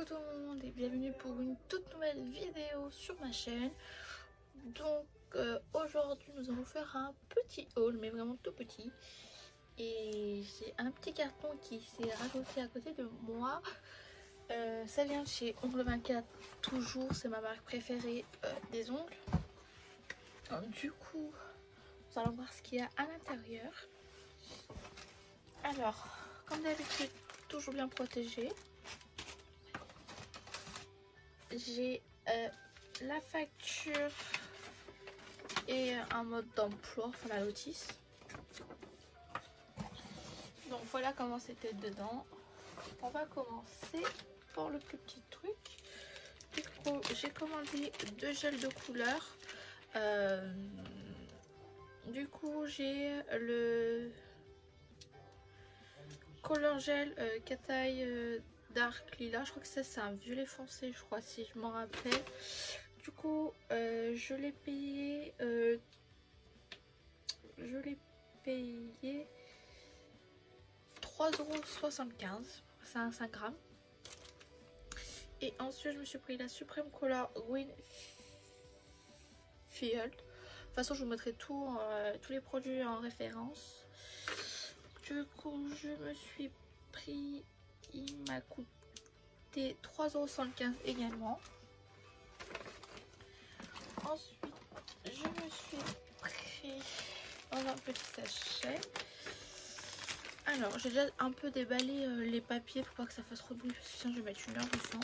Coucou tout le monde et bienvenue pour une toute nouvelle vidéo sur ma chaîne. Donc aujourd'hui nous allons faire un petit haul, mais vraiment tout petit. Et j'ai un petit carton qui s'est rajouté à côté de moi. Ça vient de chez Ongle 24, toujours, c'est ma marque préférée des ongles. Donc, du coup, nous allons voir ce qu'il y a à l'intérieur. Alors, comme d'habitude, toujours bien protégé. J'ai la facture et un mode d'emploi, enfin la notice. Donc voilà comment c'était dedans. On va commencer par le plus petit truc. Du coup, j'ai commandé 2 gels de couleur. Du coup, j'ai le Color Gel Kataï Dark Lila. Je crois que c'est un violet foncé, je crois, si je m'en rappelle. Du coup, je l'ai payé 3,75 €. C'est un 5 grammes. Et ensuite, je me suis pris la Supreme Color Green Field. De toute façon, je vous mettrai tous les produits en référence. Du coup, je me suis pris, il m'a coûté 3,75 € également. Ensuite, je me suis pris dans un petit sachet. Alors, j'ai déjà un peu déballé les papiers pour pas que ça fasse trop de bruit, parce que sinon je vais mettre une heure dessus.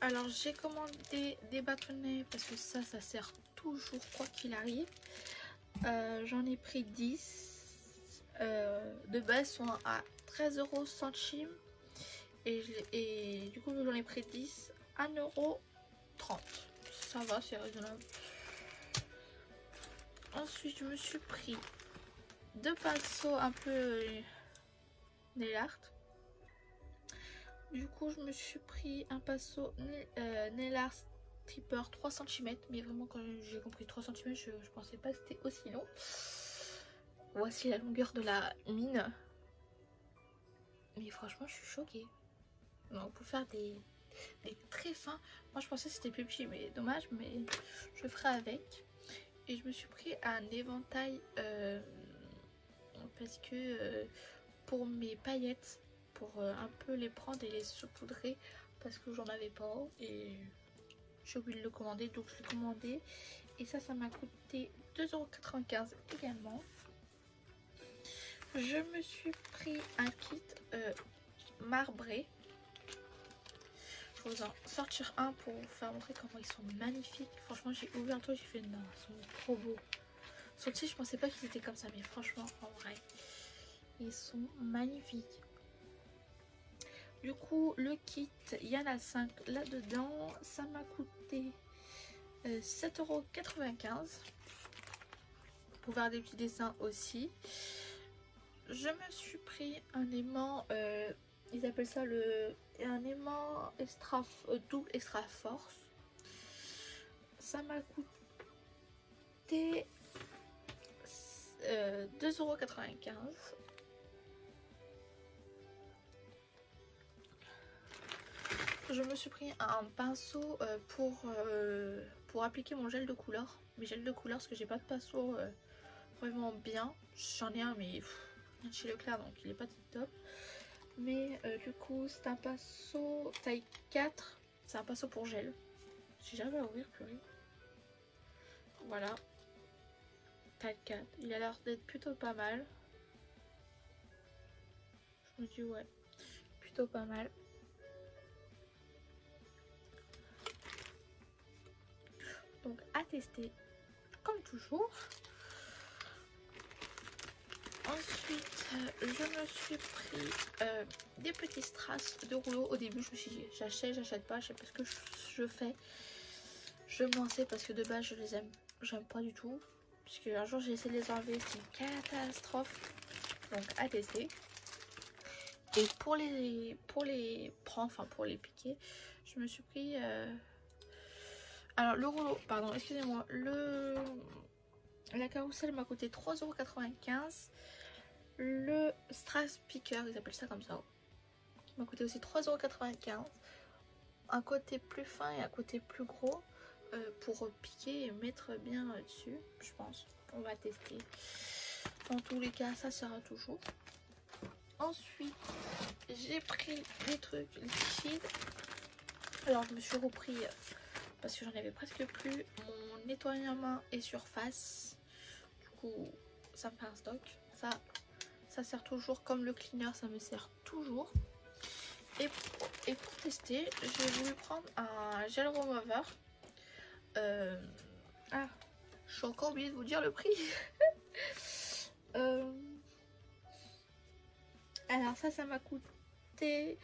Alors, j'ai commandé des bâtonnets parce que ça sert toujours quoi qu'il arrive. J'en ai pris 10. De base sont à 13 € centimes et du coup j'en ai pris 10 à 1,30 €. Ça va, c'est raisonnable. Ensuite, je me suis pris 2 pinceaux un peu nail art. Du coup, je me suis pris un pinceau nail art stripper 3 cm, mais vraiment quand j'ai compris 3 cm, je pensais pas que c'était aussi long. Voici la longueur de la mine. Mais franchement, je suis choquée. Donc, pour faire des traits fins, moi je pensais que c'était plus petit, mais dommage, mais je ferai avec. Et je me suis pris un éventail parce que pour mes paillettes, pour un peu les prendre et les saupoudrer, parce que j'en avais pas et j'ai oublié de le commander, donc je l'ai commandé. Et ça m'a coûté 2,95 € également. Je me suis pris un kit marbré. Je vais vous en sortir un pour vous faire montrer comment ils sont magnifiques. Franchement, j'ai ouvert un truc, j'ai fait non, ils sont trop beaux. Sortis, je pensais pas qu'ils étaient comme ça, mais franchement, en vrai, ils sont magnifiques. Du coup, le kit, il y en a 5 là-dedans. Ça m'a coûté 7,95 € pour faire des petits dessins aussi. Je me suis pris un aimant, ils appellent ça un aimant double extra force. Ça m'a coûté 2,95 €. Je me suis pris un pinceau pour appliquer mon gel de couleur. Mes gels de couleur, parce que j'ai pas de pinceau vraiment bien. J'en ai un, mais chez Leclerc, donc il est pas tip top. Mais du coup, c'est un pinceau taille 4. C'est un pinceau pour gel. J'ai jamais à ouvrir, purée. Voilà. Taille 4. Il a l'air d'être plutôt pas mal. Je me dis, ouais, plutôt pas mal. Donc, à tester, comme toujours. Ensuite, je me suis pris des petits strass de rouleau. Au début, je me suis dit, j'achète pas, je sais pas ce que je fais. Je me lançais parce que de base, je les j'aime pas du tout. Puisque un jour, j'ai essayé de les enlever, c'est une catastrophe. Donc, à tester. Et pour les prendre, enfin pour les piquer, je me suis pris... Alors, le rouleau, pardon, excusez-moi, la carrousel m'a coûté 3,95 €. Le strass picker, ils appellent ça comme ça. qui m'a coûté aussi 3,95 €. Un côté plus fin et un côté plus gros pour piquer et mettre bien dessus, je pense. On va tester. Dans tous les cas, ça sera toujours. Ensuite, j'ai pris des trucs liquides. Alors, je me suis repris, parce que j'en avais presque plus, mon nettoyant main et surface. Du coup, ça me fait un stock. Ça sert toujours comme le cleaner, ça me sert toujours. Et pour tester, j'ai voulu prendre un gel remover. Ah, je suis encore oublié de vous dire le prix. Alors ça m'a coûté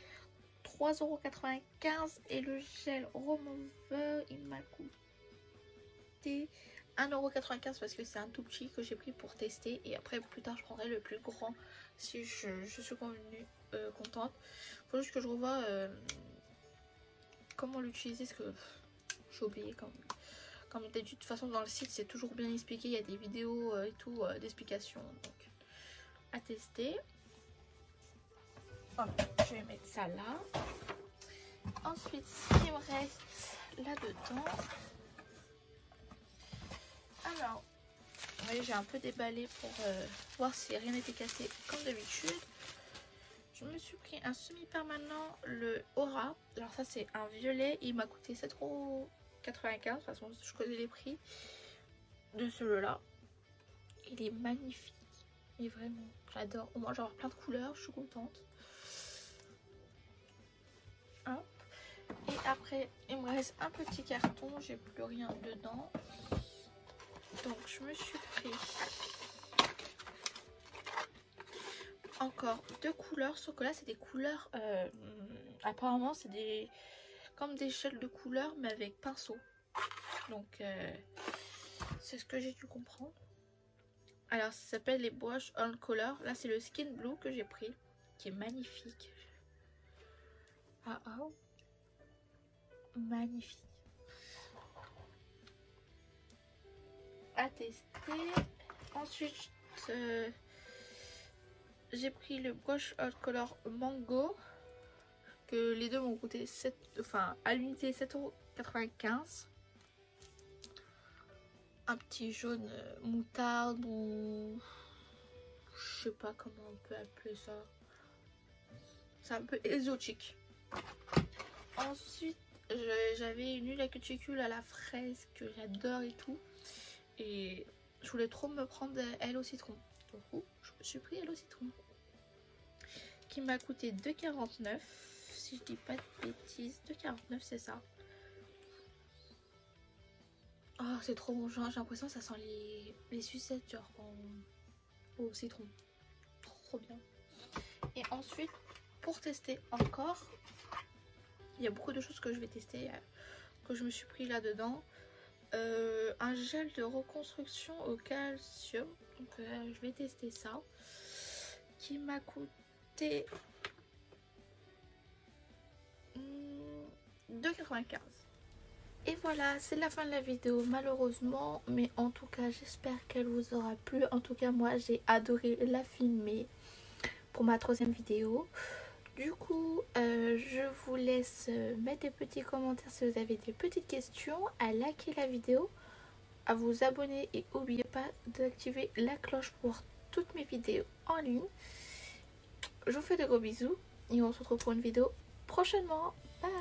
3,95 € et le gel remover il m'a coûté 1,95 € parce que c'est un tout petit que j'ai pris pour tester, et après plus tard je prendrai le plus grand si je suis convenue, contente. Faut juste que je revoie comment l'utiliser, parce que j'ai oublié comme d'habitude. De toute façon dans le site c'est toujours bien expliqué, il y a des vidéos et tout d'explications, donc à tester. Hop, je vais mettre ça là. Ensuite, ce qui me reste là-dedans. Alors, oui, j'ai un peu déballé pour voir si rien n'était cassé comme d'habitude. Je me suis pris un semi-permanent, le Aura. Alors ça c'est un violet, il m'a coûté 7,95 €. De toute façon, je connais les prix de celui-là. Il est magnifique. Et vraiment, j'adore. Au moins, j'ai avoir plein de couleurs, je suis contente. Hop. Et après, il me reste un petit carton, j'ai plus rien dedans. Donc, je me suis pris encore deux couleurs, sauf que là, c'est des couleurs. Apparemment, c'est comme des gels de couleurs, mais avec pinceau. Donc, c'est ce que j'ai dû comprendre. Alors, ça s'appelle les Brush On Color. Là, c'est le Skin Blue que j'ai pris, qui est magnifique. Ah, oh. Magnifique. À tester. Ensuite, j'ai pris le Brush On Color Mango, que les deux m'ont coûté à l'unité 7,95 €. Un petit jaune moutarde, ou je sais pas comment on peut appeler ça. C'est un peu exotique. Ensuite, j'avais une huile à cuticule à la fraise que j'adore et tout. Et je voulais trop me prendre elle au citron. Donc, je me suis pris elle au citron. Qui m'a coûté 2,49 €. Si je dis pas de bêtises, 2,49 € c'est ça. Oh, c'est trop bon, j'ai l'impression que ça sent les sucettes genre au citron. Trop bien. Et ensuite, pour tester encore, il y a beaucoup de choses que je vais tester, que je me suis pris là-dedans. Un gel de reconstruction au calcium. Donc je vais tester ça. Qui m'a coûté 2,95 €. Et voilà, c'est la fin de la vidéo malheureusement, mais en tout cas j'espère qu'elle vous aura plu. En tout cas moi j'ai adoré la filmer pour ma 3e vidéo. Du coup je vous laisse mettre des petits commentaires si vous avez des petites questions, à liker la vidéo, à vous abonner et n'oubliez pas d'activer la cloche pour toutes mes vidéos en ligne. Je vous fais de gros bisous et on se retrouve pour une vidéo prochainement. Bye.